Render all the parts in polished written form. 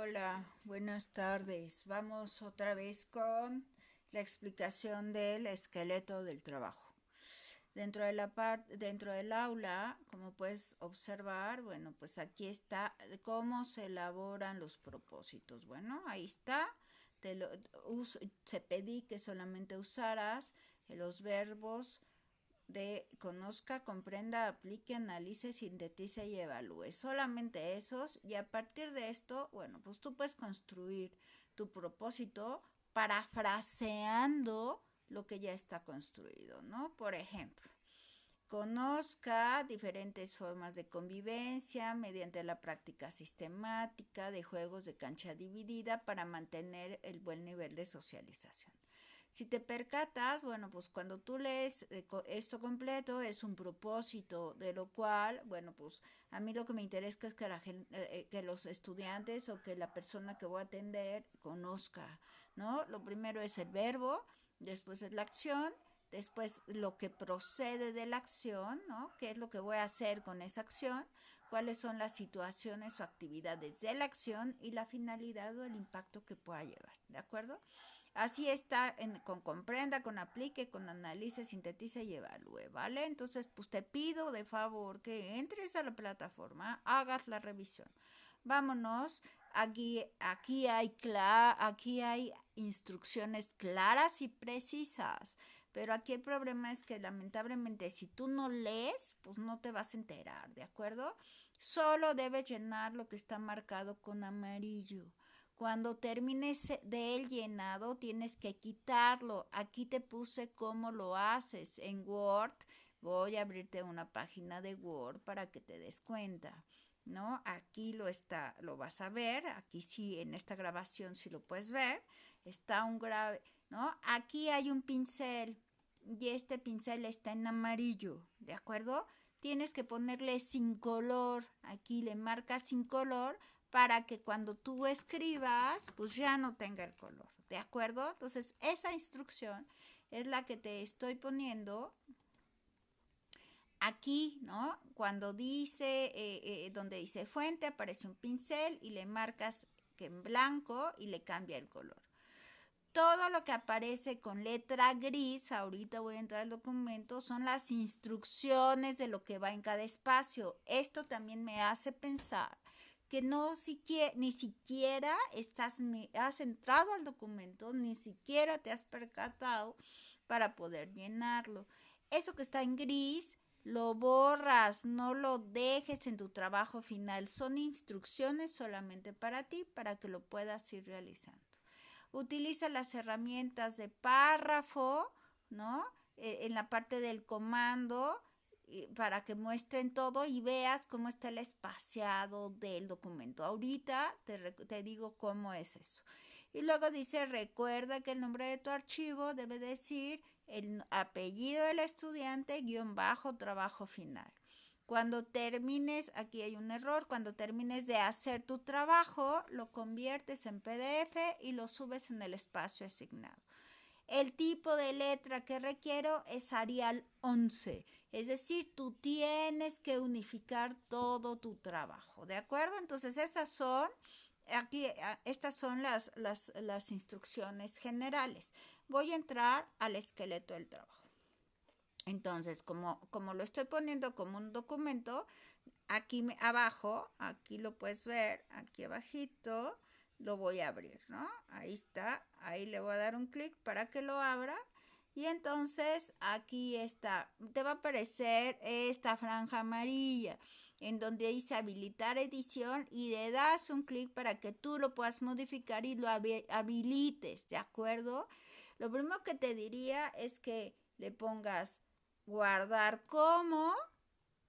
Hola, buenas tardes. Vamos otra vez con la explicación del esqueleto del trabajo. Dentro del aula, como puedes observar, bueno, pues aquí está cómo se elaboran los propósitos. Bueno, ahí está. Te pedí que solamente usaras los verbos de conozca, comprenda, aplique, analice, sintetice y evalúe. Solamente esos, y a partir de esto, bueno, pues tú puedes construir tu propósito parafraseando lo que ya está construido, ¿no? Por ejemplo, conozca diferentes formas de convivencia mediante la práctica sistemática de juegos de cancha dividida para mantener el buen nivel de socialización. Si te percatas, bueno, pues cuando tú lees esto completo es un propósito, de lo cual, bueno, pues a mí lo que me interesa es que que los estudiantes o que la persona que voy a atender conozca, ¿no? Lo primero es el verbo, después es la acción, después lo que procede de la acción, ¿no? ¿Qué es lo que voy a hacer con esa acción? ¿Cuáles son las situaciones o actividades de la acción y la finalidad o el impacto que pueda llevar? ¿De acuerdo? Así está con comprenda, con aplique, con analice, sintetice y evalúe, ¿vale? Entonces, pues te pido de favor que entres a la plataforma, hagas la revisión. Vámonos, aquí hay instrucciones claras y precisas, pero aquí el problema es que lamentablemente si tú no lees, pues no te vas a enterar, ¿de acuerdo? Solo debes llenar lo que está marcado con amarillo. Cuando termines de el llenado, tienes que quitarlo. Aquí te puse cómo lo haces en Word. Voy a abrirte una página de Word para que te des cuenta, ¿no? Aquí lo vas a ver. Aquí sí, en esta grabación sí lo puedes ver. Está un grave, ¿no? Aquí hay un pincel y este pincel está en amarillo, ¿de acuerdo? Tienes que ponerle sin color. Aquí le marcas sin color para que cuando tú escribas, pues ya no tenga el color, ¿de acuerdo? Entonces, esa instrucción es la que te estoy poniendo aquí, ¿no? Cuando donde dice fuente, aparece un pincel y le marcas que en blanco y le cambia el color. Todo lo que aparece con letra gris, ahorita voy a entrar al documento, son las instrucciones de lo que va en cada espacio. Esto también me hace pensar que ni siquiera has entrado al documento, ni siquiera te has percatado para poder llenarlo. Eso que está en gris, lo borras, no lo dejes en tu trabajo final. Son instrucciones solamente para ti, para que lo puedas ir realizando. Utiliza las herramientas de párrafo, ¿no? En la parte del comando para que muestren todo y veas cómo está el espaciado del documento. Ahorita te digo cómo es eso. Y luego dice, recuerda que el nombre de tu archivo debe decir el apellido del estudiante guión bajo trabajo final. Cuando termines, aquí hay un error, cuando termines de hacer tu trabajo, lo conviertes en PDF y lo subes en el espacio asignado. El tipo de letra que requiero es Arial 11, es decir, tú tienes que unificar todo tu trabajo, ¿de acuerdo? Entonces estas son las instrucciones generales. Voy a entrar al esqueleto del trabajo. Entonces, como lo estoy poniendo como un documento, aquí abajo, aquí lo puedes ver, aquí abajito, lo voy a abrir, ¿no? Ahí está, ahí le voy a dar un clic para que lo abra. Y entonces aquí está, te va a aparecer esta franja amarilla en donde dice habilitar edición y le das un clic para que tú lo puedas modificar y lo habilites, ¿de acuerdo? Lo primero que te diría es que le pongas guardar como,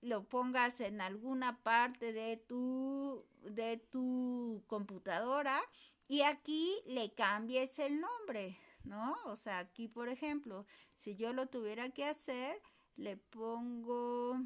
lo pongas en alguna parte de tu computadora y aquí le cambies el nombre, ¿no? O sea, aquí por ejemplo, si yo lo tuviera que hacer, le pongo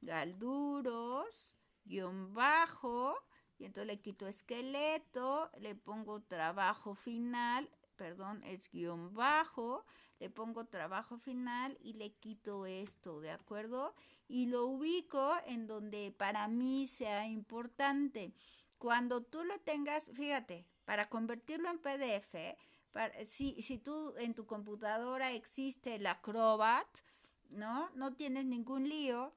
Galduros, guión bajo, y entonces le quito esqueleto, le pongo trabajo final, perdón, es guión bajo, le pongo trabajo final y le quito esto, ¿de acuerdo? Y lo ubico en donde para mí sea importante. Cuando tú lo tengas, fíjate, para convertirlo en PDF, si tú en tu computadora existe el Acrobat, ¿no? No tienes ningún lío,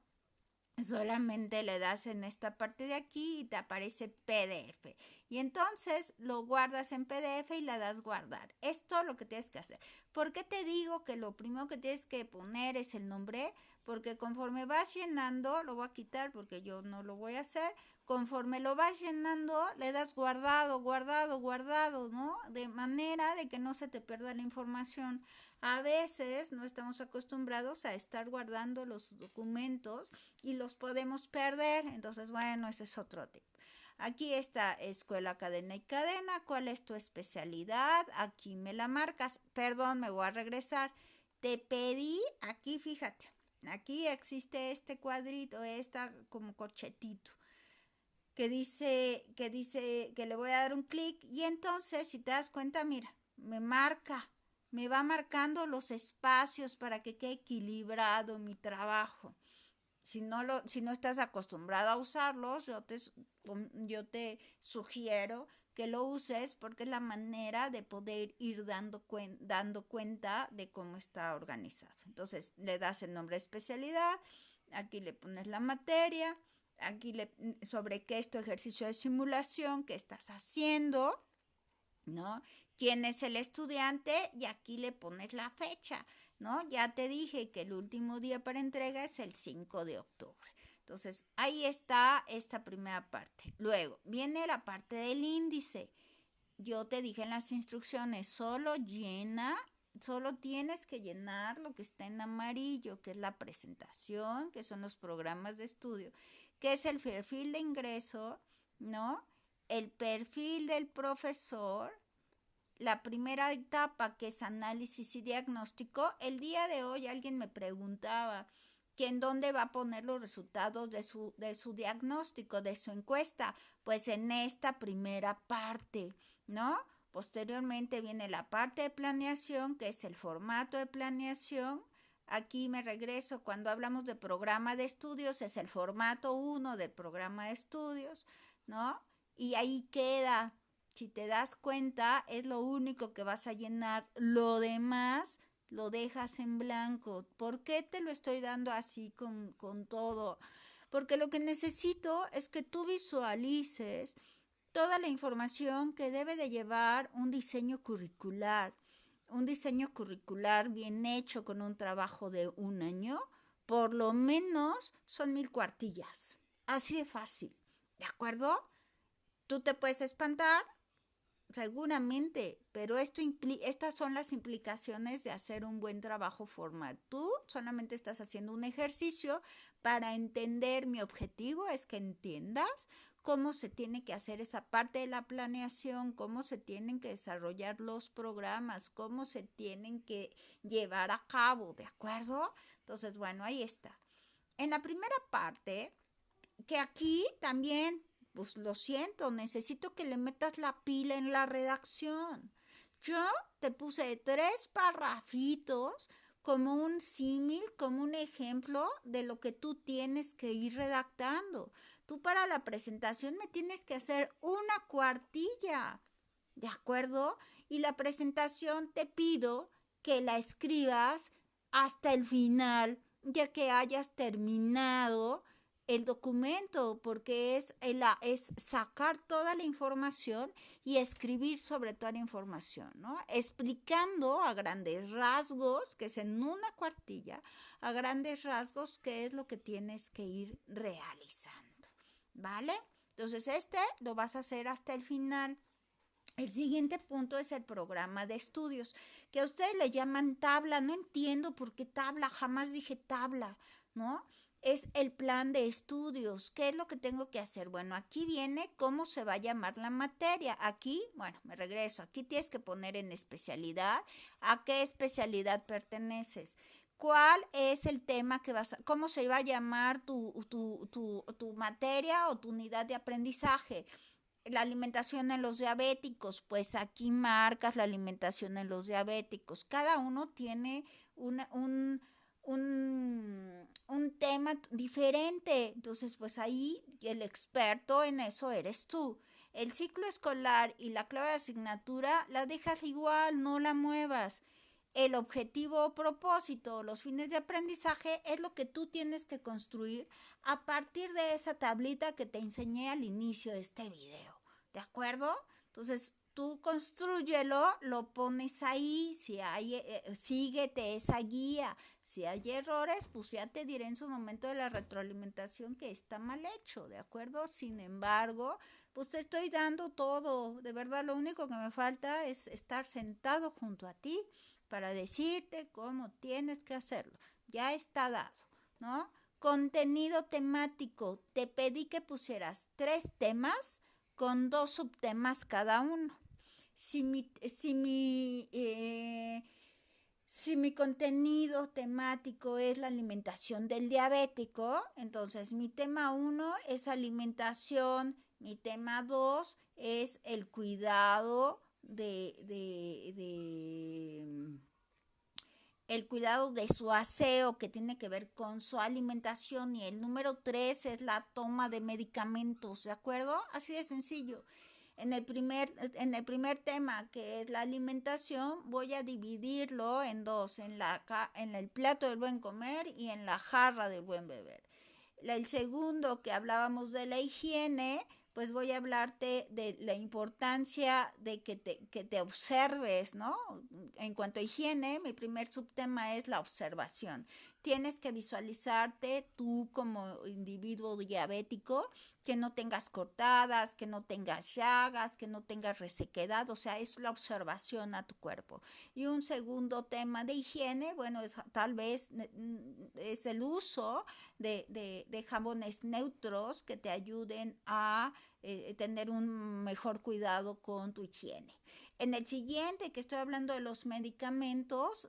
solamente le das en esta parte de aquí y te aparece PDF. Y entonces lo guardas en PDF y le das guardar. Esto es lo que tienes que hacer. ¿Por qué te digo que lo primero que tienes que poner es el nombre? Porque conforme vas llenando, lo voy a quitar porque yo no lo voy a hacer. Conforme lo vas llenando, le das guardado, guardado, guardado, ¿no? De manera de que no se te pierda la información. A veces no estamos acostumbrados a estar guardando los documentos y los podemos perder. Entonces, bueno, ese es otro tip. Aquí está escuela, cadena y cadena. ¿Cuál es tu especialidad? Aquí me la marcas. Perdón, me voy a regresar. Te pedí, aquí fíjate, aquí existe este cuadrito, esta como corchetito, que le voy a dar un clic y entonces, si te das cuenta, mira, me va marcando los espacios para que quede equilibrado mi trabajo. Si no estás acostumbrado a usarlos, yo te sugiero que lo uses porque es la manera de poder ir dando cuenta de cómo está organizado. Entonces le das el nombre de especialidad, aquí le pones la materia, sobre qué es tu ejercicio de simulación que estás haciendo, ¿no? ¿Quién es el estudiante? Y aquí le pones la fecha, ¿no? Ya te dije que el último día para entrega es el 5 de octubre. Entonces, ahí está esta primera parte. Luego, viene la parte del índice. Yo te dije en las instrucciones, solo tienes que llenar lo que está en amarillo, que es la presentación, que son los programas de estudio, que es el perfil de ingreso, ¿no? El perfil del profesor, la primera etapa que es análisis y diagnóstico. El día de hoy alguien me preguntaba que en dónde va a poner los resultados de su diagnóstico, de su encuesta. Pues en esta primera parte, ¿no? Posteriormente viene la parte de planeación, que es el formato de planeación. Aquí me regreso, cuando hablamos de programa de estudios, es el formato 1 del programa de estudios, ¿no? Y ahí queda. Si te das cuenta, es lo único que vas a llenar. Lo demás lo dejas en blanco. ¿Por qué te lo estoy dando así con todo? Porque lo que necesito es que tú visualices toda la información que debe de llevar un diseño curricular. Un diseño curricular bien hecho con un trabajo de un año, por lo menos son 1000 cuartillas. Así de fácil. ¿De acuerdo? Tú te puedes espantar, seguramente, pero estas son las implicaciones de hacer un buen trabajo formal. Tú solamente estás haciendo un ejercicio para entender. Mi objetivo es que entiendas cómo se tiene que hacer esa parte de la planeación, cómo se tienen que desarrollar los programas, cómo se tienen que llevar a cabo, ¿de acuerdo? Entonces, bueno, ahí está. En la primera parte, que aquí también, pues lo siento, necesito que le metas la pila en la redacción. Yo te puse 3 parrafitos como un símil, como un ejemplo de lo que tú tienes que ir redactando. Tú para la presentación me tienes que hacer una cuartilla, ¿de acuerdo? Y la presentación te pido que la escribas hasta el final, ya que hayas terminado el documento, porque es sacar toda la información y escribir sobre toda la información, ¿no? Explicando a grandes rasgos, que es en una cuartilla, a grandes rasgos qué es lo que tienes que ir realizando, ¿vale? Entonces lo vas a hacer hasta el final. El siguiente punto es el programa de estudios, que a ustedes le llaman tabla. No entiendo por qué tabla, jamás dije tabla, ¿no? Es el plan de estudios. ¿Qué es lo que tengo que hacer? Bueno, aquí viene cómo se va a llamar la materia. Aquí, bueno, me regreso. Aquí tienes que poner en especialidad a qué especialidad perteneces. ¿Cuál es el tema cómo se va a llamar tu materia o tu unidad de aprendizaje? La alimentación en los diabéticos, pues aquí marcas la alimentación en los diabéticos. Cada uno tiene un tema diferente. Entonces, pues ahí el experto en eso eres tú. El ciclo escolar y la clave de asignatura la dejas igual, no la muevas. El objetivo o propósito, los fines de aprendizaje, es lo que tú tienes que construir a partir de esa tablita que te enseñé al inicio de este video. ¿De acuerdo? Entonces, tú constrúyelo, lo pones ahí, si hay, síguete esa guía. Si hay errores, pues ya te diré en su momento de la retroalimentación que está mal hecho, ¿de acuerdo? Sin embargo, pues te estoy dando todo. De verdad, lo único que me falta es estar sentado junto a ti para decirte cómo tienes que hacerlo. Ya está dado, ¿no? Contenido temático. Te pedí que pusieras 3 temas con 2 subtemas cada uno. Si mi contenido temático es la alimentación del diabético, entonces mi tema 1 es alimentación, mi tema 2 es el cuidado el cuidado de su aseo, que tiene que ver con su alimentación, y el número 3 es la toma de medicamentos, ¿de acuerdo? Así de sencillo. En el primer tema, que es la alimentación, voy a dividirlo en dos, en el plato del buen comer y en la jarra del buen beber. El segundo, que hablábamos de la higiene, pues voy a hablarte de la importancia de que te observes, ¿no? En cuanto a higiene, mi primer subtema es la observación. Tienes que visualizarte tú como individuo diabético, que no tengas cortadas, que no tengas llagas, que no tengas resequedad, o sea, es la observación a tu cuerpo. Y un segundo tema de higiene, bueno, tal vez es el uso de jabones neutros que te ayuden a tener un mejor cuidado con tu higiene. En el siguiente, que estoy hablando de los medicamentos,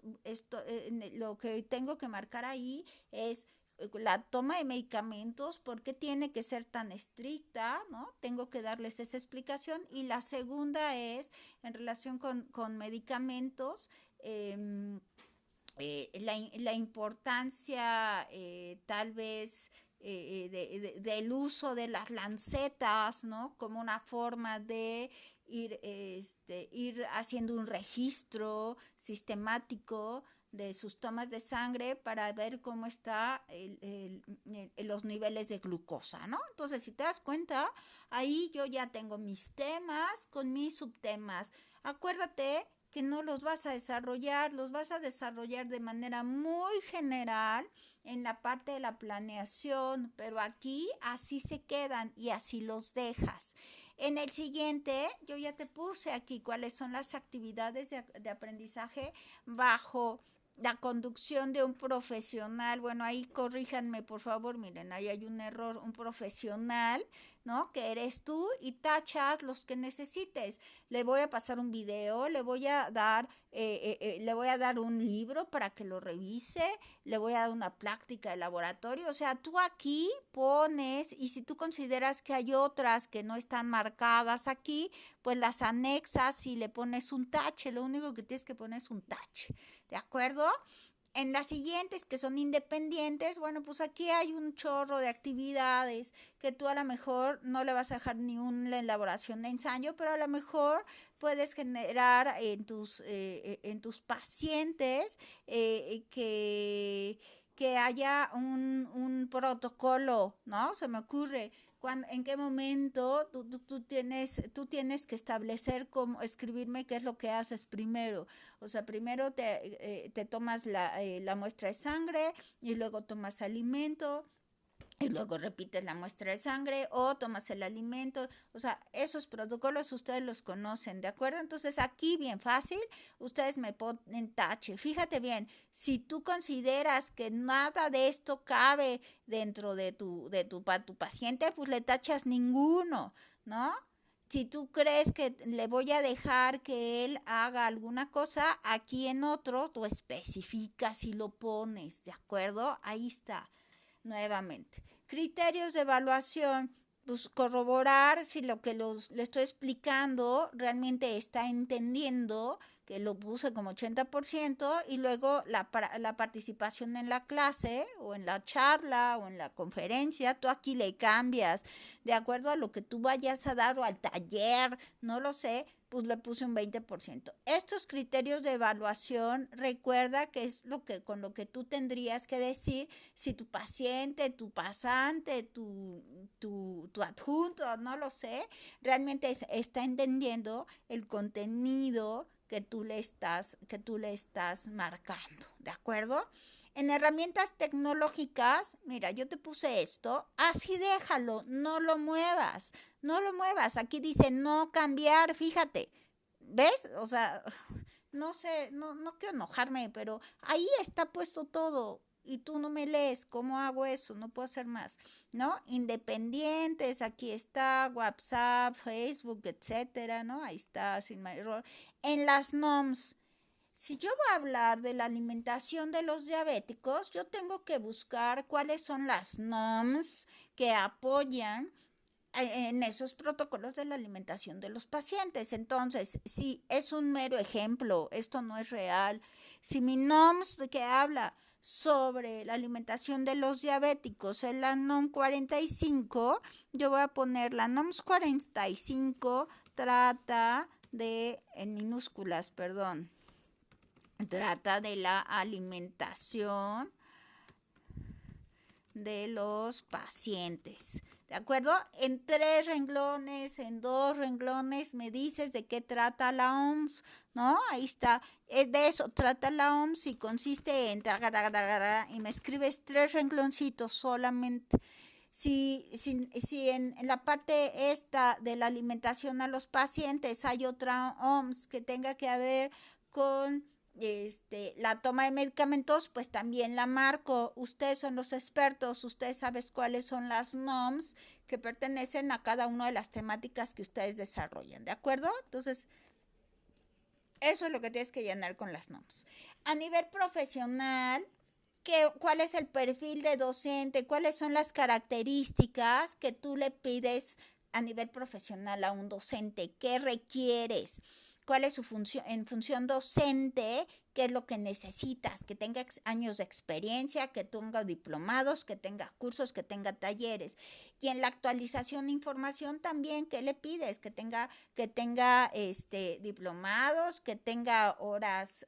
lo que tengo que marcar ahí es la toma de medicamentos, por qué tiene que ser tan estricta, ¿no? Tengo que darles esa explicación. Y la segunda es, en relación con medicamentos, la importancia tal vez del uso de las lancetas, ¿no? Como una forma de ir haciendo un registro sistemático de sus tomas de sangre para ver cómo está los niveles de glucosa, ¿no? Entonces, si te das cuenta, ahí yo ya tengo mis temas con mis subtemas. Acuérdate que no los vas a desarrollar, los vas a desarrollar de manera muy general en la parte de la planeación, pero aquí así se quedan y así los dejas. En el siguiente, yo ya te puse aquí cuáles son las actividades de aprendizaje bajo la conducción de un profesional. Bueno, ahí corríjanme, por favor, miren, ahí hay un error, un profesional, ¿no? Que eres tú, y tachas los que necesites. Le voy a pasar un video, le voy a dar un libro para que lo revise, le voy a dar una práctica de laboratorio. O sea, tú aquí pones, y si tú consideras que hay otras que no están marcadas aquí, pues las anexas y le pones un tache. Lo único que tienes que poner es un tache, ¿de acuerdo? En las siguientes, que son independientes, bueno, pues aquí hay un chorro de actividades que tú a lo mejor no le vas a dejar ni una elaboración de ensayo, pero a lo mejor puedes generar en tus pacientes que haya un protocolo, ¿no? Se me ocurre. ¿En qué momento tú tienes que establecer cómo escribirme qué es lo que haces primero? O sea, primero te tomas la muestra de sangre y luego tomas alimento y luego repites la muestra de sangre o tomas el alimento. O sea, esos protocolos ustedes los conocen, ¿de acuerdo? Entonces aquí bien fácil, ustedes me ponen tache. Fíjate bien, si tú consideras que nada de esto cabe dentro de tu paciente, pues le tachas ninguno, ¿no? Si tú crees que le voy a dejar que él haga alguna cosa, aquí en otro tú especificas y lo pones, ¿de acuerdo? Ahí está, nuevamente. Criterios de evaluación, pues corroborar si lo que le estoy explicando realmente está entendiendo que lo puse como 80%, y luego la participación en la clase o en la charla o en la conferencia, tú aquí le cambias de acuerdo a lo que tú vayas a dar o al taller, no lo sé, pues le puse un 20%. Estos criterios de evaluación, recuerda que es con lo que tú tendrías que decir si tu paciente, tu pasante, tu adjunto, no lo sé, realmente está entendiendo el contenido que tú le estás marcando, ¿de acuerdo? En herramientas tecnológicas, mira, yo te puse esto, así déjalo, no lo muevas, no lo muevas. Aquí dice no cambiar, fíjate, ¿ves? O sea, no sé, no quiero enojarme, pero ahí está puesto todo y tú no me lees. ¿Cómo hago eso? No puedo hacer más, ¿no? Independientes, aquí está WhatsApp, Facebook, etcétera, ¿no? Ahí está, sin mal error. En las NOMS, si yo voy a hablar de la alimentación de los diabéticos, yo tengo que buscar cuáles son las NOMS que apoyan en esos protocolos de la alimentación de los pacientes. Entonces, si es un mero ejemplo, esto no es real. Si mi NOMS que habla sobre la alimentación de los diabéticos es la NOM 45, yo voy a poner la NOMS 45 trata de, en minúsculas, perdón, trata de la alimentación de los pacientes. ¿De acuerdo? En 3 renglones, en 2 renglones, me dices de qué trata la OMS, ¿no? Ahí está. De eso trata la OMS y consiste en y me escribes 3 rengloncitos solamente. Si en la parte esta de la alimentación a los pacientes hay otra OMS que tenga que ver con la toma de medicamentos, pues también la marco. Ustedes son los expertos, ustedes saben cuáles son las NOMS que pertenecen a cada una de las temáticas que ustedes desarrollan, ¿de acuerdo? Entonces, eso es lo que tienes que llenar con las NOMS. A nivel profesional, ¿cuál es el perfil de docente? ¿Cuáles son las características que tú le pides a nivel profesional a un docente? ¿Qué requieres? ¿Cuál es su función en función docente? ¿Qué es lo que necesitas? Que tenga años de experiencia, que tenga diplomados, que tenga cursos, que tenga talleres. Y en la actualización de información también, ¿qué le pides? Que tenga diplomados, que tenga horas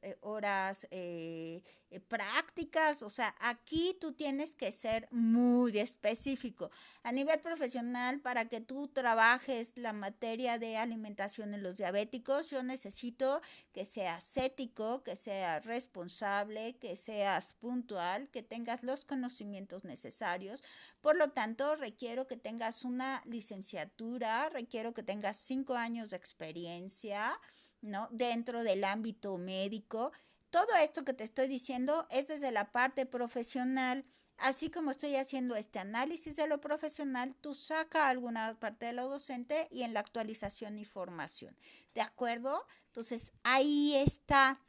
prácticas. O sea, aquí tú tienes que ser muy específico. A nivel profesional, para que tú trabajes la materia de alimentación en los diabéticos, yo necesito que seas ético, que seas responsable, que seas puntual, que tengas los conocimientos necesarios. Por lo tanto, requiero que tengas una licenciatura, requiero que tengas 5 años de experiencia, ¿no? Dentro del ámbito médico. Todo esto que te estoy diciendo es desde la parte profesional. Así como estoy haciendo este análisis de lo profesional, tú saca alguna parte de lo docente y en la actualización y formación. ¿De acuerdo? Entonces, ahí está.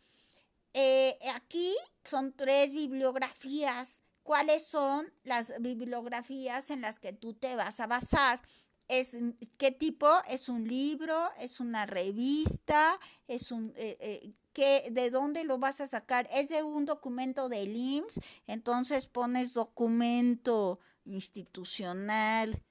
Aquí son 3 bibliografías. ¿Cuáles son las bibliografías en las que tú te vas a basar? ¿Qué tipo? ¿Es un libro? ¿Es una revista? ¿De dónde lo vas a sacar? ¿Es de un documento del IMSS? Entonces pones documento institucional,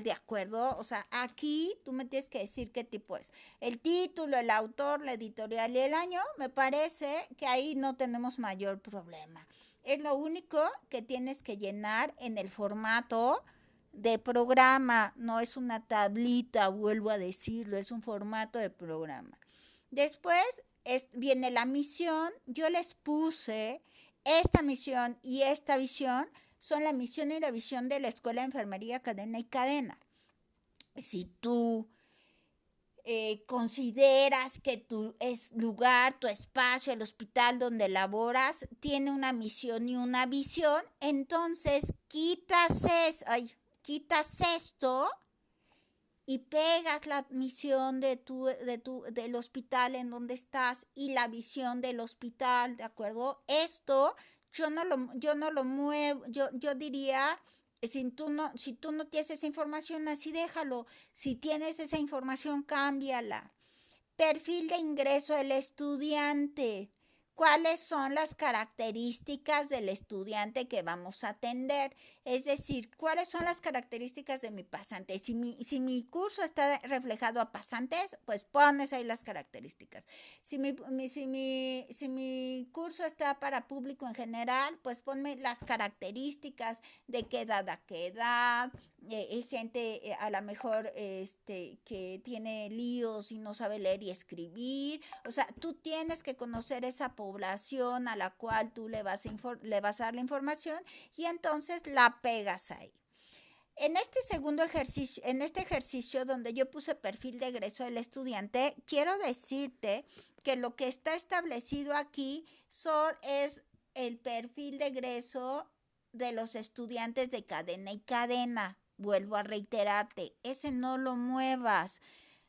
¿de acuerdo? O sea, aquí tú me tienes que decir qué tipo es. El título, el autor, la editorial y el año, me parece que ahí no tenemos mayor problema. Es lo único que tienes que llenar en el formato de programa, no es una tablita, vuelvo a decirlo, es un formato de programa. Después viene la misión, yo les puse esta misión y esta visión, son la misión y la visión de la Escuela de Enfermería Cadena y Cadena. Si tú consideras que tu lugar, tu espacio, el hospital donde laboras, tiene una misión y una visión, entonces quitas esto y pegas la misión del hospital en donde estás y la visión del hospital, ¿de acuerdo? Esto yo no lo muevo, yo diría Si tú no tienes esa información, así déjalo. Si tienes esa información, cámbiala. Perfil de ingreso del estudiante. ¿Cuáles son las características del estudiante que vamos a atender? Es decir, ¿cuáles son las características de mi pasante? Si mi curso está reflejado a pasantes, pues pones ahí las características. Si mi curso está para público en general, pues ponme las características de qué edad a qué edad, gente a lo mejor que tiene líos y no sabe leer y escribir. O sea, tú tienes que conocer esa población a la cual tú le vas a dar la información y entonces la pegas ahí. En este segundo ejercicio, en este ejercicio donde yo puse perfil de egreso del estudiante, quiero decirte que lo que está establecido aquí es el perfil de egreso de los estudiantes de cadena y cadena. Vuelvo a reiterarte, ese no lo muevas.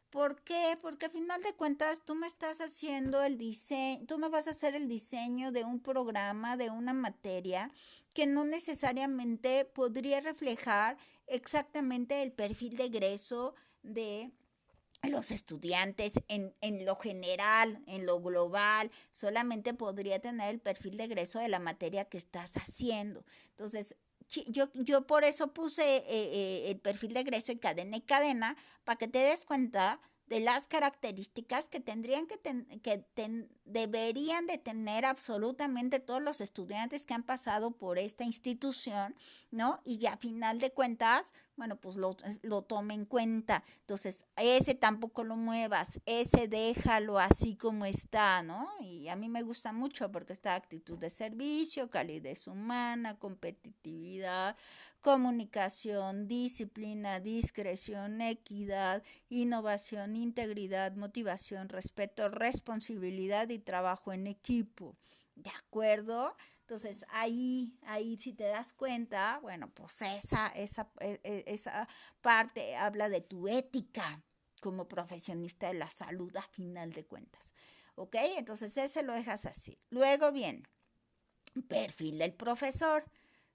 ¿Por qué? Porque al final de cuentas tú me estás haciendo el diseño, tú me vas a hacer el diseño de un programa, de una materia que no necesariamente podría reflejar exactamente el perfil de egreso de los estudiantes en lo general, en lo global, solamente podría tener el perfil de egreso de la materia que estás haciendo. Entonces, yo por eso puse el perfil de egreso en cadena y cadena, para que te des cuenta de las características que deberían de tener absolutamente todos los estudiantes que han pasado por esta institución, ¿no? Y a final de cuentas, bueno, pues lo tome en cuenta. Entonces, ese tampoco lo muevas, ese déjalo así como está, ¿no? Y a mí me gusta mucho porque está actitud de servicio, calidez humana, competitividad, comunicación, disciplina, discreción, equidad, innovación, integridad, motivación, respeto, responsabilidad y trabajo en equipo. ¿De acuerdo? Entonces ahí si te das cuenta, bueno, pues esa parte habla de tu ética como profesionista de la salud a final de cuentas. ¿Ok? Entonces ese lo dejas así. Luego viene perfil del profesor.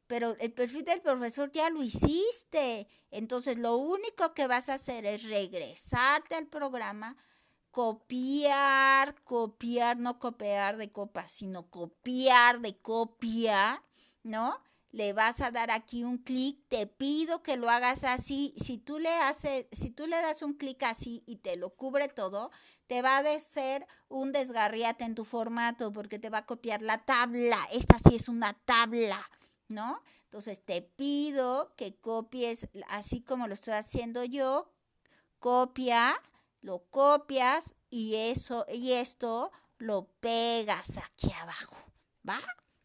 Pero el perfil del profesor ya lo hiciste. Entonces lo único que vas a hacer es regresarte al programa, copiar, no copiar de copa, sino copiar de copia, ¿no? Le vas a dar aquí un clic, te pido que lo hagas así. Si tú le das un clic así y te lo cubre todo, te va a ser un desgarriate en tu formato porque te va a copiar la tabla. Esta sí es una tabla, ¿no? Entonces te pido que copies así como lo estoy haciendo yo, lo copias y esto lo pegas aquí abajo, ¿va?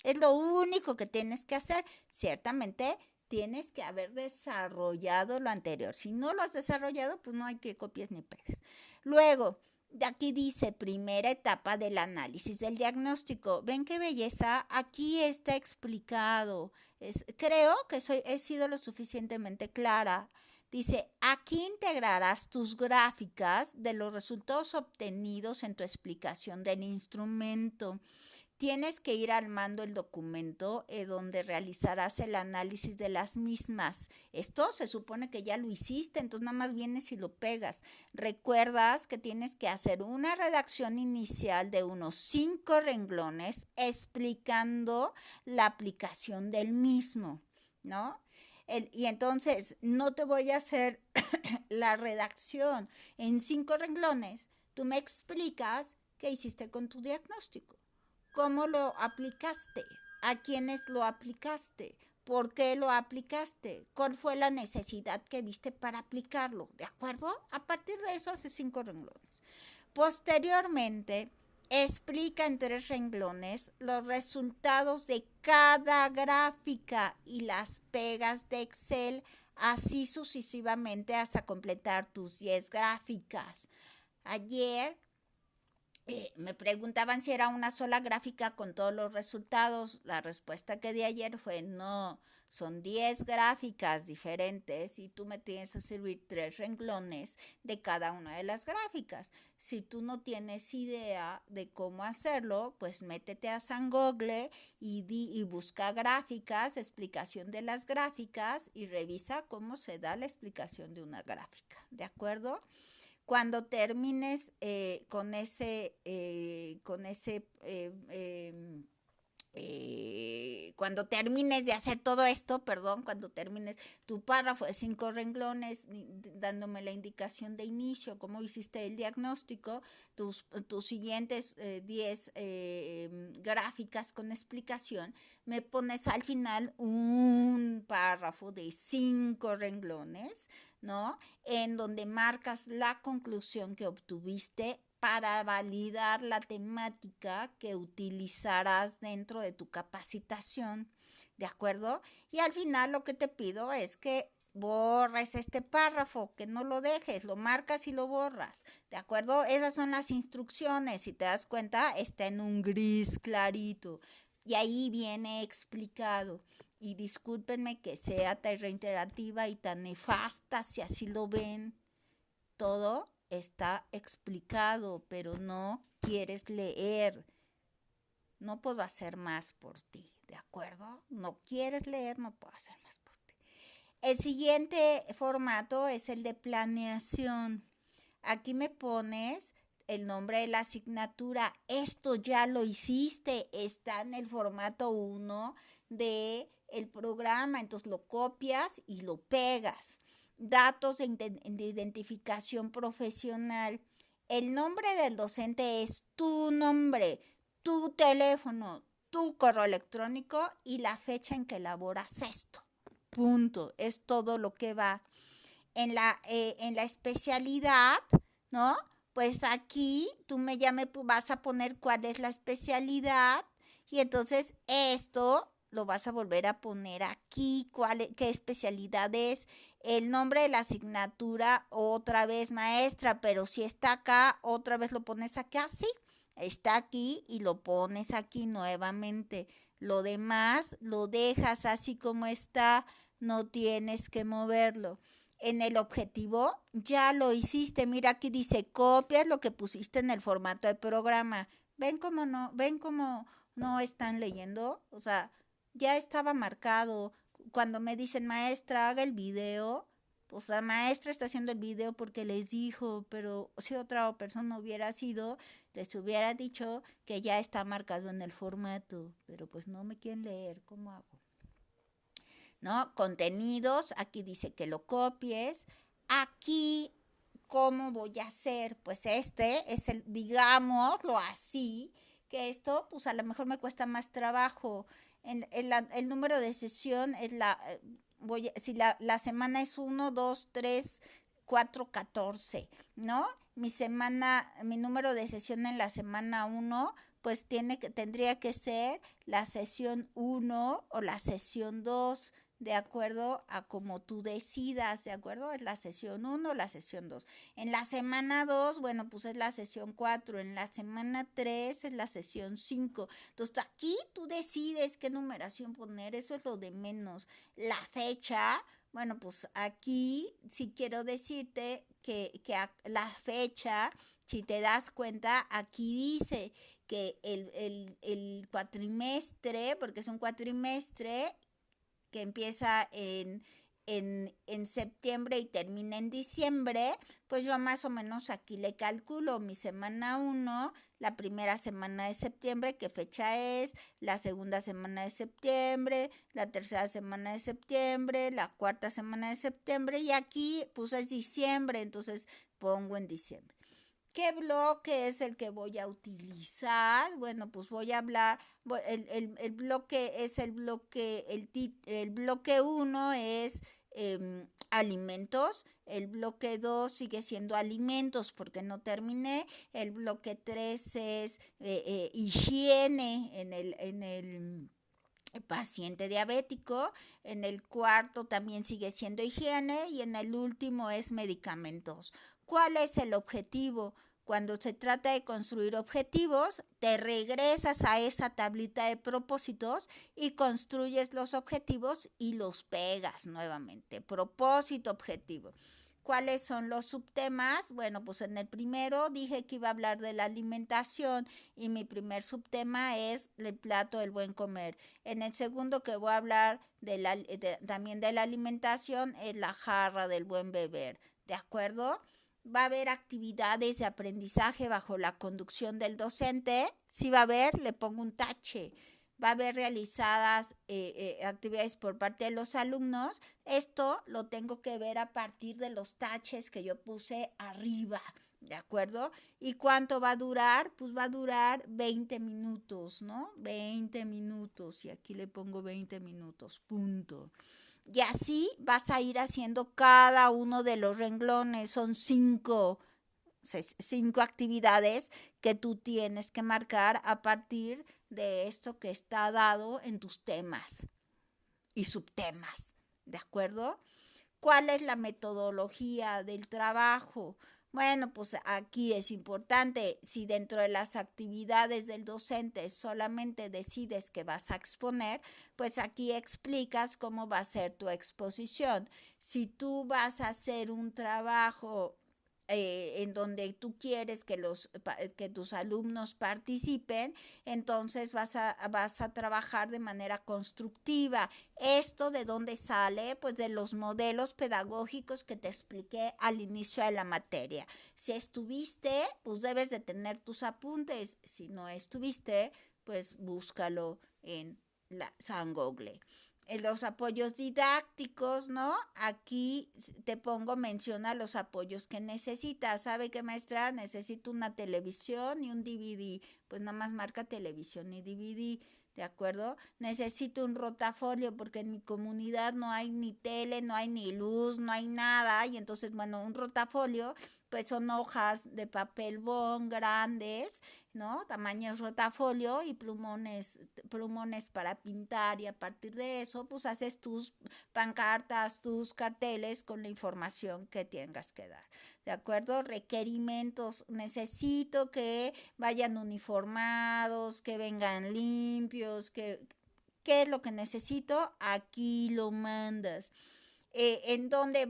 Es lo único que tienes que hacer. Ciertamente tienes que haber desarrollado lo anterior. Si no lo has desarrollado, pues no hay que copies ni pegues. Luego, de aquí dice primera etapa del análisis del diagnóstico. ¿Ven qué belleza? Aquí está explicado. Creo que he sido lo suficientemente clara. Dice, aquí integrarás tus gráficas de los resultados obtenidos en tu explicación del instrumento. Tienes que ir armando el documento donde realizarás el análisis de las mismas. Esto se supone que ya lo hiciste, entonces nada más vienes y lo pegas. Recuerdas que tienes que hacer una redacción inicial de unos 5 renglones explicando la aplicación del mismo, ¿no? Y entonces no te voy a hacer la redacción en 5 renglones. Tú me explicas qué hiciste con tu diagnóstico. ¿Cómo lo aplicaste? ¿A quiénes lo aplicaste? ¿Por qué lo aplicaste? ¿Cuál fue la necesidad que viste para aplicarlo? ¿De acuerdo? A partir de eso hace 5 renglones. Posteriormente, explica en 3 renglones los resultados de cada gráfica y las pegas de Excel, así sucesivamente hasta completar tus 10 gráficas. Ayer me preguntaban si era una sola gráfica con todos los resultados. La respuesta que di ayer fue no, Son 10 gráficas diferentes y tú me tienes que servir 3 renglones de cada una de las gráficas. Si tú no tienes idea de cómo hacerlo, pues métete a San Google y busca gráficas, explicación de las gráficas y revisa cómo se da la explicación de una gráfica, ¿de acuerdo? Cuando termines cuando termines de hacer todo esto, cuando termines tu párrafo de 5 renglones, dándome la indicación de inicio, cómo hiciste el diagnóstico, tus siguientes 10 gráficas con explicación, me pones al final un párrafo de 5 renglones, ¿no? En donde marcas la conclusión que obtuviste para validar la temática que utilizarás dentro de tu capacitación, ¿de acuerdo? Y al final lo que te pido es que borres este párrafo, que no lo dejes, lo marcas y lo borras, ¿de acuerdo? Esas son las instrucciones, si te das cuenta, está en un gris clarito y ahí viene explicado. Y discúlpenme que sea tan reiterativa y tan nefasta, si así lo ven, todo está explicado, pero no quieres leer. No puedo hacer más por ti, ¿de acuerdo? No quieres leer, no puedo hacer más por ti. El siguiente formato es el de planeación. Aquí me pones el nombre de la asignatura. Esto ya lo hiciste, está en el formato 1 del programa, entonces lo copias y lo pegas. Datos de identificación profesional. El nombre del docente es tu nombre, tu teléfono, tu correo electrónico y la fecha en que elaboras esto. Punto. Es todo lo que va. En la especialidad, ¿no? Pues aquí tú ya me vas a poner cuál es la especialidad y entonces esto lo vas a volver a poner aquí, qué especialidad es, el nombre de la asignatura, otra vez maestra, pero si está acá, otra vez lo pones acá, sí, está aquí y lo pones aquí nuevamente. Lo demás lo dejas así como está, no tienes que moverlo. En el objetivo ya lo hiciste, mira aquí dice copias lo que pusiste en el formato del programa. ¿Ven cómo no están leyendo? O sea, ya estaba marcado. Cuando me dicen maestra haga el video, pues la maestra está haciendo el video porque les dijo, pero si otra persona hubiera sido, les hubiera dicho que ya está marcado en el formato, pero pues no me quieren leer, ¿cómo hago? ¿No? Contenidos, aquí dice que lo copies. Aquí, ¿cómo voy a hacer? Pues este es digámoslo así, que esto, pues a lo mejor me cuesta más trabajo. El número de sesión es si la semana es 1, 2, 3, 4, 14, ¿no? Mi número de sesión en la semana 1, pues tendría que ser la sesión 1 o la sesión 2, de acuerdo a como tú decidas, ¿de acuerdo? Es la sesión 1 o la sesión 2. En la semana 2, bueno, pues es la sesión 4. En la semana 3 es la sesión 5. Entonces, aquí tú decides qué numeración poner, eso es lo de menos. La fecha, bueno, pues aquí sí quiero decirte que la fecha, si te das cuenta, aquí dice que el cuatrimestre, porque es un cuatrimestre que empieza en septiembre y termina en diciembre, pues yo más o menos aquí le calculo mi semana 1, la primera semana de septiembre, qué fecha es, la segunda semana de septiembre, la tercera semana de septiembre, la cuarta semana de septiembre y aquí pues es diciembre, entonces pongo en diciembre. ¿Qué bloque es el que voy a utilizar? Bueno, pues voy a hablar, el bloque es el bloque 1 es alimentos, el bloque 2 sigue siendo alimentos porque no terminé, el bloque 3 es higiene en el paciente diabético, en el cuarto también sigue siendo higiene y en el último es medicamentos. ¿Cuál es el objetivo? Cuando se trata de construir objetivos, te regresas a esa tablita de propósitos y construyes los objetivos y los pegas nuevamente. Propósito, objetivo. ¿Cuáles son los subtemas? Bueno, pues en el primero dije que iba a hablar de la alimentación y mi primer subtema es el plato del buen comer. En el segundo que voy a hablar también de la alimentación es la jarra del buen beber. ¿De acuerdo? Va a haber actividades de aprendizaje bajo la conducción del docente. Si va a haber, le pongo un tache. Va a haber realizadas actividades por parte de los alumnos. Esto lo tengo que ver a partir de los taches que yo puse arriba, ¿de acuerdo? ¿Y cuánto va a durar? Pues va a durar 20 minutos, ¿no? 20 minutos, y aquí le pongo 20 minutos, punto. Y así vas a ir haciendo cada uno de los renglones. Son cinco actividades que tú tienes que marcar a partir de esto que está dado en tus temas y subtemas, ¿de acuerdo? ¿Cuál es la metodología del trabajo? Bueno, pues aquí es importante, si dentro de las actividades del docente solamente decides que vas a exponer, pues aquí explicas cómo va a ser tu exposición. Si tú vas a hacer un trabajo en donde tú quieres que tus alumnos participen, entonces vas a trabajar de manera constructiva. ¿Esto de dónde sale? Pues de los modelos pedagógicos que te expliqué al inicio de la materia. Si estuviste, pues debes de tener tus apuntes. Si no estuviste, pues búscalo en San Google. Los apoyos didácticos, ¿no? Aquí te pongo, menciona los apoyos que necesitas. ¿Sabe qué, maestra? Necesito una televisión y un DVD. Pues nada más marca televisión y DVD, ¿de acuerdo? Necesito un rotafolio porque en mi comunidad no hay ni tele, no hay ni luz, no hay nada. Y entonces, bueno, un rotafolio, pues son hojas de papel bond grandes, ¿no? Tamaños rotafolio y plumones para pintar, y a partir de eso pues haces tus pancartas, tus carteles con la información que tengas que dar. ¿De acuerdo? Requerimientos. Necesito que vayan uniformados, que vengan limpios, ¿qué es lo que necesito? Aquí lo mandas. En dónde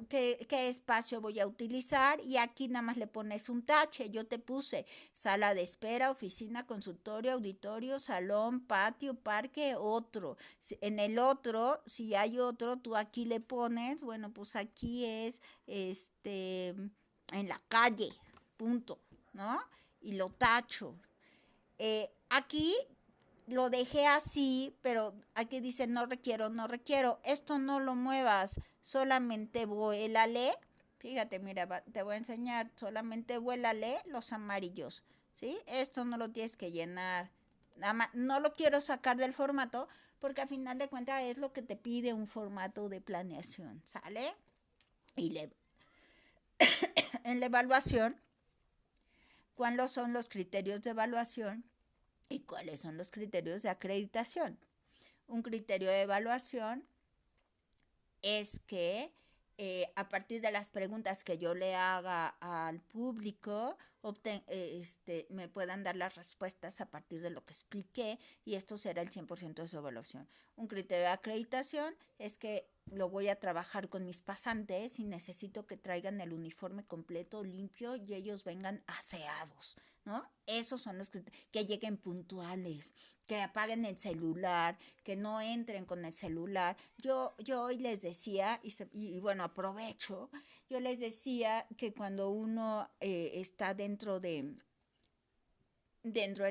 qué espacio voy a utilizar, y aquí nada más le pones un tache. Yo te puse sala de espera, oficina, consultorio, auditorio, salón, patio, parque, otro. En el otro, si hay otro, tú aquí le pones, bueno, pues aquí es en la calle, punto, ¿no? Y lo tacho. Aquí lo dejé así, pero aquí dice no requiero, no requiero. Esto no lo muevas, solamente vuélale. Fíjate, mira, te voy a enseñar, solamente vuélale los amarillos, ¿sí? Esto no lo tienes que llenar. Nada más, no lo quiero sacar del formato porque al final de cuentas es lo que te pide un formato de planeación, ¿sale? Y en la evaluación, ¿cuáles son los criterios de evaluación y cuáles son los criterios de acreditación? Un criterio de evaluación es que a partir de las preguntas que yo le haga al público, me puedan dar las respuestas a partir de lo que expliqué, y esto será el 100% de su evaluación. Un criterio de acreditación es que lo voy a trabajar con mis pasantes y necesito que traigan el uniforme completo, limpio, y ellos vengan aseados, ¿no? Esos son los que lleguen puntuales, que apaguen el celular, que no entren con el celular. Yo hoy les decía, y bueno, aprovecho, yo les decía que cuando uno está dentro de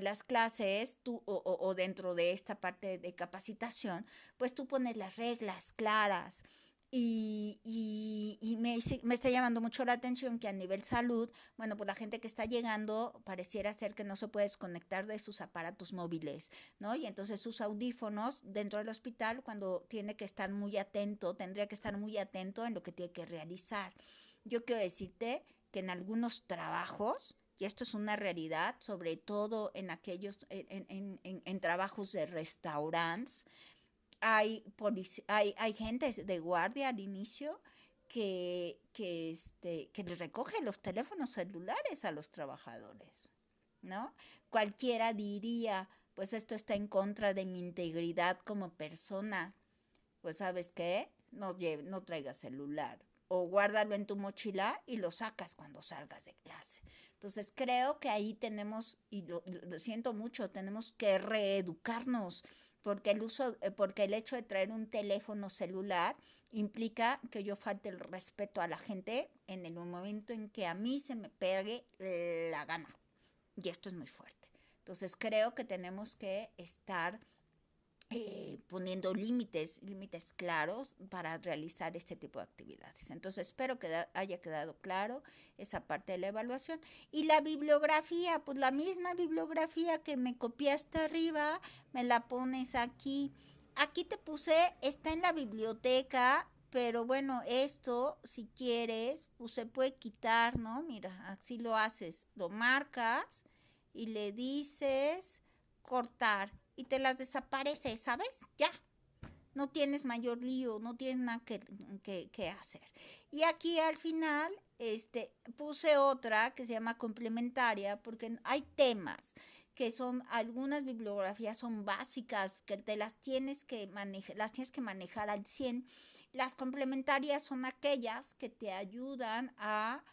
las clases o dentro de esta parte de capacitación, pues tú pones las reglas claras. Y me está llamando mucho la atención que a nivel salud, bueno, pues la gente que está llegando pareciera ser que no se puede desconectar de sus aparatos móviles, ¿no? Y entonces sus audífonos dentro del hospital, cuando tiene que estar muy atento, tendría que estar muy atento en lo que tiene que realizar. Yo quiero decirte que en algunos trabajos, y esto es una realidad, sobre todo en en trabajos de restaurantes, hay gente de guardia al inicio, que le recoge los teléfonos celulares a los trabajadores, ¿no? Cualquiera diría, pues esto está en contra de mi integridad como persona. Pues ¿sabes qué? No traigas celular o guárdalo en tu mochila y lo sacas cuando salgas de clase. Entonces creo que ahí tenemos, y lo siento mucho, tenemos que reeducarnos porque el hecho de traer un teléfono celular implica que yo falte el respeto a la gente en el momento en que a mí se me pegue la gana. Y esto es muy fuerte. Entonces creo que tenemos que estar poniendo límites claros para realizar este tipo de actividades. Entonces espero que haya quedado claro esa parte de la evaluación. Y la bibliografía, pues la misma bibliografía que me copiaste arriba, me la pones aquí. Aquí te puse, está en la biblioteca, pero bueno, esto, si quieres, pues se puede quitar, ¿no? Mira, así lo haces, lo marcas y le dices cortar y te las desaparece, ¿sabes? Ya, no tienes mayor lío, no tienes nada que hacer. Y aquí al final puse otra que se llama complementaria porque hay temas que son, algunas bibliografías son básicas, que te las tienes que manejar al 100. Las complementarias son aquellas que te ayudan a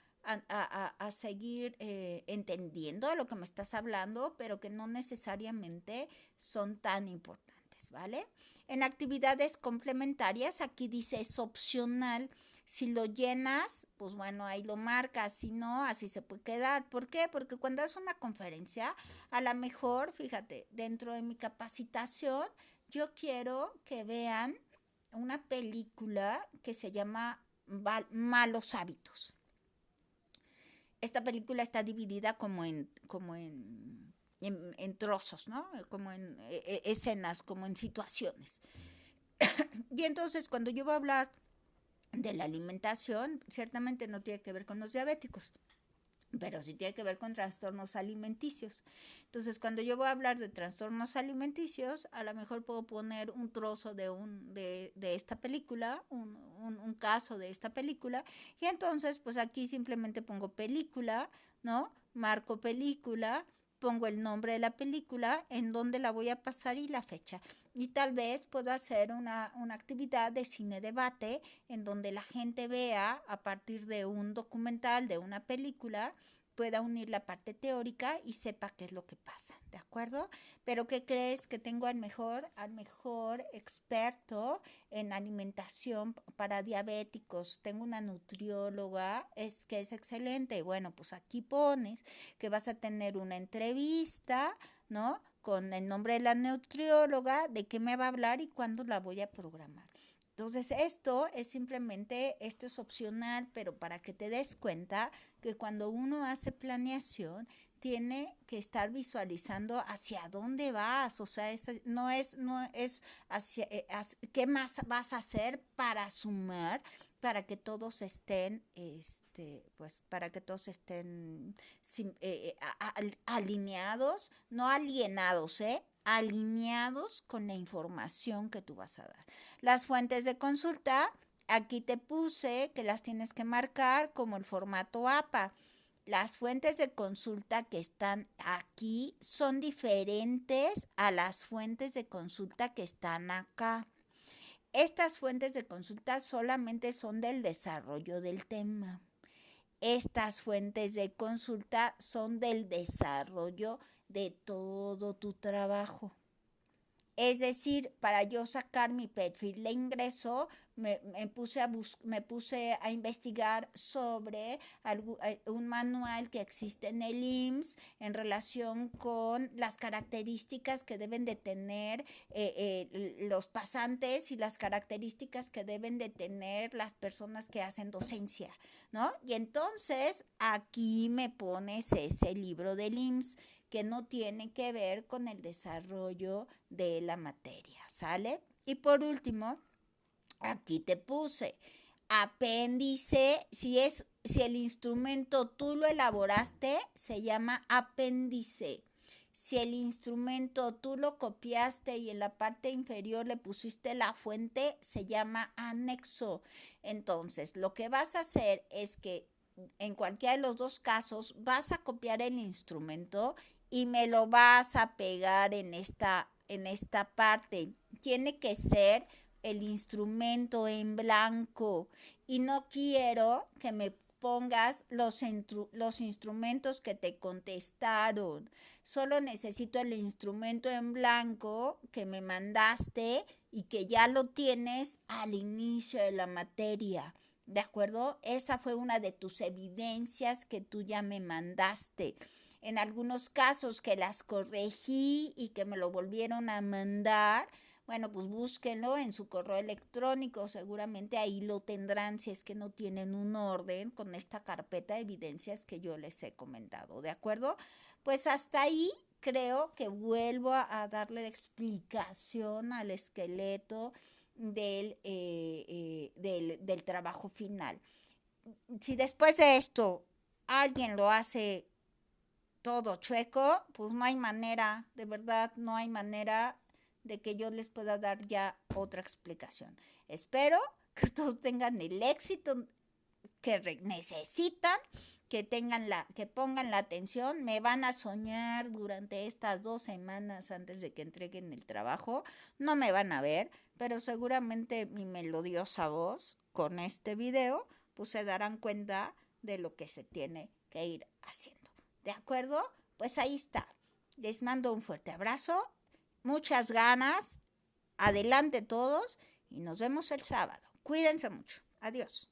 seguir entendiendo de lo que me estás hablando, pero que no necesariamente son tan importantes, ¿vale? En actividades complementarias, aquí dice es opcional. Si lo llenas, pues bueno, ahí lo marcas, si no, así se puede quedar. ¿Por qué? Porque cuando es una conferencia, a lo mejor, fíjate, dentro de mi capacitación, yo quiero que vean una película que se llama Malos Hábitos. Esta película está dividida como en trozos, ¿no? Como en escenas, como en situaciones. Y entonces cuando yo voy a hablar de la alimentación, ciertamente no tiene que ver con los diabéticos, pero sí tiene que ver con trastornos alimenticios. Entonces, cuando yo voy a hablar de trastornos alimenticios, a lo mejor puedo poner un trozo de esta película, un caso de esta película, y entonces, pues aquí simplemente pongo película, ¿no? Marco película, pongo el nombre de la película, en dónde la voy a pasar y la fecha. Y tal vez puedo hacer una actividad de cine debate en donde la gente vea a partir de un documental, de una película, pueda unir la parte teórica y sepa qué es lo que pasa, ¿de acuerdo? Pero ¿qué crees? Que tengo al mejor experto en alimentación para diabéticos. Tengo una nutrióloga, que es excelente. Bueno, pues aquí pones que vas a tener una entrevista, ¿no? Con el nombre de la nutrióloga, de qué me va a hablar y cuándo la voy a programar. Entonces esto es opcional, pero para que te des cuenta que cuando uno hace planeación, tiene que estar visualizando hacia dónde vas, o sea, no es hacia, qué más vas a hacer para sumar, para que todos estén, para que todos estén alineados, no alienados, alineados con la información que tú vas a dar. Las fuentes de consulta, aquí te puse que las tienes que marcar como el formato APA. Las fuentes de consulta que están aquí son diferentes a las fuentes de consulta que están acá. Estas fuentes de consulta solamente son del desarrollo del tema. Estas fuentes de consulta son del desarrollo de todo tu trabajo. Es decir, para yo sacar mi perfil de ingreso, me puse a investigar sobre un manual que existe en el IMSS en relación con las características que deben de tener los pasantes y las características que deben de tener las personas que hacen docencia, ¿no? Y entonces aquí me pones ese libro del IMSS que no tiene que ver con el desarrollo de la materia, ¿sale? Y por último, aquí te puse apéndice, si el instrumento tú lo elaboraste, se llama apéndice. Si el instrumento tú lo copiaste y en la parte inferior le pusiste la fuente, se llama anexo. Entonces, lo que vas a hacer es que en cualquiera de los dos casos vas a copiar el instrumento y me lo vas a pegar en esta parte. Tiene que ser el instrumento en blanco y no quiero que me pongas los instrumentos que te contestaron. Solo necesito el instrumento en blanco que me mandaste y que ya lo tienes al inicio de la materia. ¿De acuerdo? Esa fue una de tus evidencias que tú ya me mandaste. En algunos casos que las corregí y que me lo volvieron a mandar, bueno, pues búsquenlo en su correo electrónico, seguramente ahí lo tendrán si es que no tienen un orden con esta carpeta de evidencias que yo les he comentado, ¿de acuerdo? Pues hasta ahí creo que vuelvo a darle explicación al esqueleto del trabajo final. Si después de esto alguien lo hace todo chueco, pues no hay manera, de verdad, no hay manera de que yo les pueda dar ya otra explicación. Espero que todos tengan el éxito que necesitan, que pongan la atención. Me van a soñar durante estas 2 semanas antes de que entreguen el trabajo. No me van a ver, pero seguramente mi melodiosa voz con este video, pues se darán cuenta de lo que se tiene que ir haciendo. ¿De acuerdo? Pues ahí está. Les mando un fuerte abrazo, muchas ganas, adelante todos y nos vemos el sábado. Cuídense mucho. Adiós.